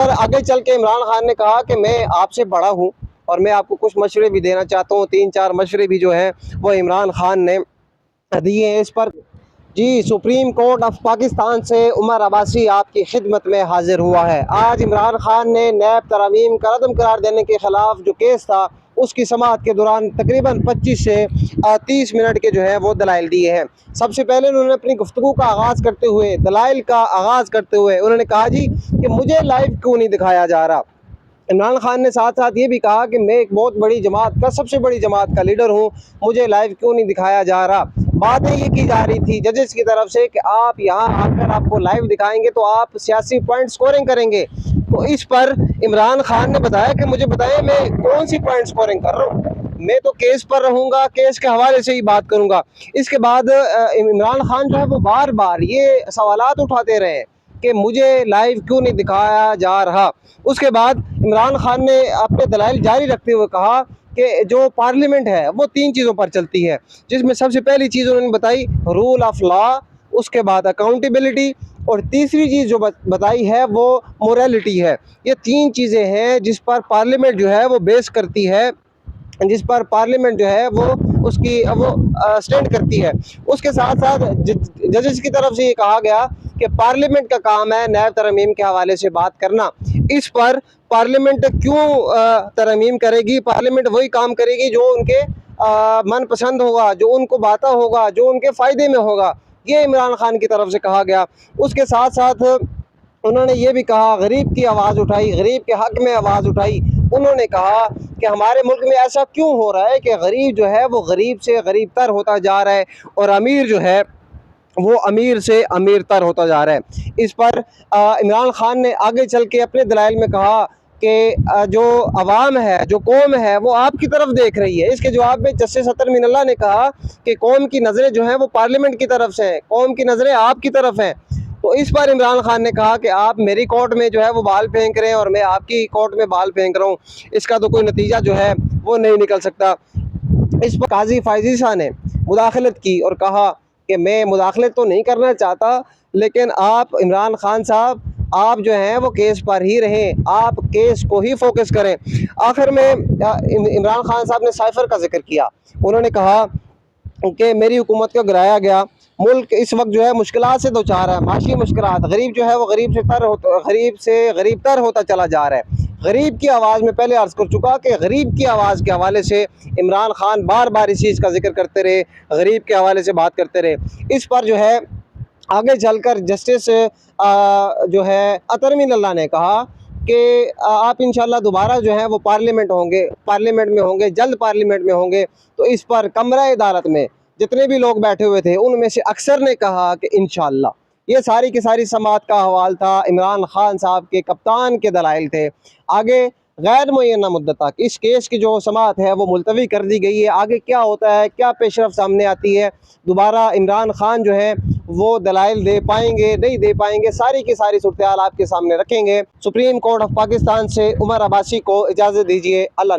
और आगे चल के इमरान खान ने कहा कि मैं आपसे बड़ा हूँ और मैं आपको कुछ मशवरे भी देना चाहता हूँ। 3-4 मशवरे भी जो है वो इमरान खान ने दिए हैं इस पर। जी, सुप्रीम कोर्ट ऑफ पाकिस्तान से उमर अब्बासी आपकी खिदमत में हाजिर हुआ है। आज इमरान खान ने नैब तरमीम का रद्द करार देने के ख़िलाफ़ जो केस था उसकी समाअत के दौरान तकरीबन 25 से 30 मिनट के जो है वो दलाइल दिए हैं। सबसे पहले उन्होंने अपनी गुफ्तगू का आगाज़ करते हुए, दलाइल का आगाज़ करते हुए उन्होंने कहा जी कि मुझे लाइव क्यों नहीं दिखाया जा रहा। इमरान खान ने साथ साथ ये भी कहा कि मैं एक बहुत बड़ी जमात का, सबसे बड़ी जमात का लीडर हूँ, मुझे लाइव क्यों नहीं दिखाया जा रहा। बातें ये की जा रही थी जजेस की तरफ से कि आप यहाँ आकर आपको लाइव दिखाएंगे तो आप सियासी पॉइंट स्कोरिंग करेंगे। तो इस पर इमरान खान ने बताया कि मुझे बताएं मैं कौन सी पॉइंट स्कोरिंग कर रहा हूँ, मैं तो केस पर रहूँगा, केस के हवाले से ही बात करूँगा। इसके बाद इमरान खान जो है वो बार बार ये सवालात उठाते रहे कि मुझे लाइव क्यों नहीं दिखाया जा रहा। उसके बाद इमरान खान ने अपने दलाइल जारी रखते हुए कहा कि जो पार्लियामेंट है वो 3 चीज़ों पर चलती है, जिसमें सबसे पहली चीज़ उन्होंने बताई रूल ऑफ लॉ, उसके बाद अकाउंटेबिलिटी, और तीसरी चीज़ जो बताई है वो मोरालिटी है। ये 3 चीज़ें हैं जिस पर पार्लियामेंट जो है वो बेस करती है, जिस पर पार्लियामेंट जो है वो उसकी वो स्टैंड करती है। उसके साथ साथ जजेस की तरफ से ये कहा गया कि पार्लियामेंट का काम है नैब तरमीम के हवाले से बात करना। इस पर पार्लियामेंट क्यों तरमीम करेगी, पार्लियामेंट वही काम करेगी जो उनके मनपसंद होगा, जो उनको बाता होगा, जो उनके फ़ायदे में होगा। ये इमरान खान की तरफ से कहा गया। उसके साथ साथ उन्होंने ये भी कहा, गरीब की आवाज़ उठाई, गरीब के हक़ में आवाज़ उठाई। उन्होंने कहा कि हमारे मुल्क में ऐसा क्यों हो रहा है कि गरीब जो है वो गरीब से गरीब तर होता जा रहा है और अमीर जो है वो अमीर से अमीर तर होता जा रहा है। इस पर इमरान खान ने आगे चल के अपने दलाइल में कहा कि जो अवाम है, जो कौम है वो आपकी तरफ देख रही है। इसके जवाब में जस्टिस अतर मिनल्ला ने कहा कि कौम की नज़रें जो हैं वो पार्लियामेंट की तरफ से हैं, कौम की नज़रें आपकी तरफ हैं। तो इस पर इमरान खान ने कहा कि आप मेरी कोर्ट में जो है वो बाल फेंक रहे हैं और मैं आपकी कोर्ट में बाल फेंक रहा हूँ, इसका तो कोई नतीजा जो है वो नहीं निकल सकता। इस पर काजी फायजी शाह ने मुदाखलत की और कहा कि मैं मुदाखलत तो नहीं करना चाहता, लेकिन आप इमरान खान साहब आप जो हैं वो केस पर ही रहें, आप केस को ही फोकस करें। आखिर में इमरान खान साहब ने साइफ़र का जिक्र किया। उन्होंने कहा कि मेरी हुकूमत को गिराया गया, मुल्क इस वक्त जो है मुश्किलात से दो चार है, माशी मुश्किलात, गरीब जो है वो गरीब से गरीब तर होता चला जा रहा है। गरीब की आवाज़ में पहले अर्ज़ कर चुका कि गरीब की आवाज़ के हवाले से इमरान खान बार बार इस चीज़ का जिक्र करते रहे, गरीब के हवाले से बात करते रहे। इस पर जो है आगे चलकर जस्टिस जो है अतर मिनल्ला ने कहा कि आप इंशाल्लाह दोबारा जो है वो पार्लियामेंट में होंगे, जल्द पार्लियामेंट में होंगे। तो इस पर कमरा अदालत में जितने भी लोग बैठे हुए थे उनमें से अक्सर ने कहा कि इंशाल्लाह। ये सारी की सारी समाअत का हवाल था, इमरान खान साहब के कप्तान के दलाइल थे। आगे गैर मुअय्यना मुद्दत तक इस केस की जो समाअत है वो मुलतवी कर दी गई है। आगे क्या होता है, क्या पेशरफ सामने आती है, दोबारा इमरान खान जो है वो दलाइल दे पाएंगे नहीं दे पाएंगे, सारी की सारी सूरत हाल आपके सामने रखेंगे। सुप्रीम कोर्ट ऑफ पाकिस्तान से उमर अब्बासी को इजाज़त दीजिए। अल्लाह ने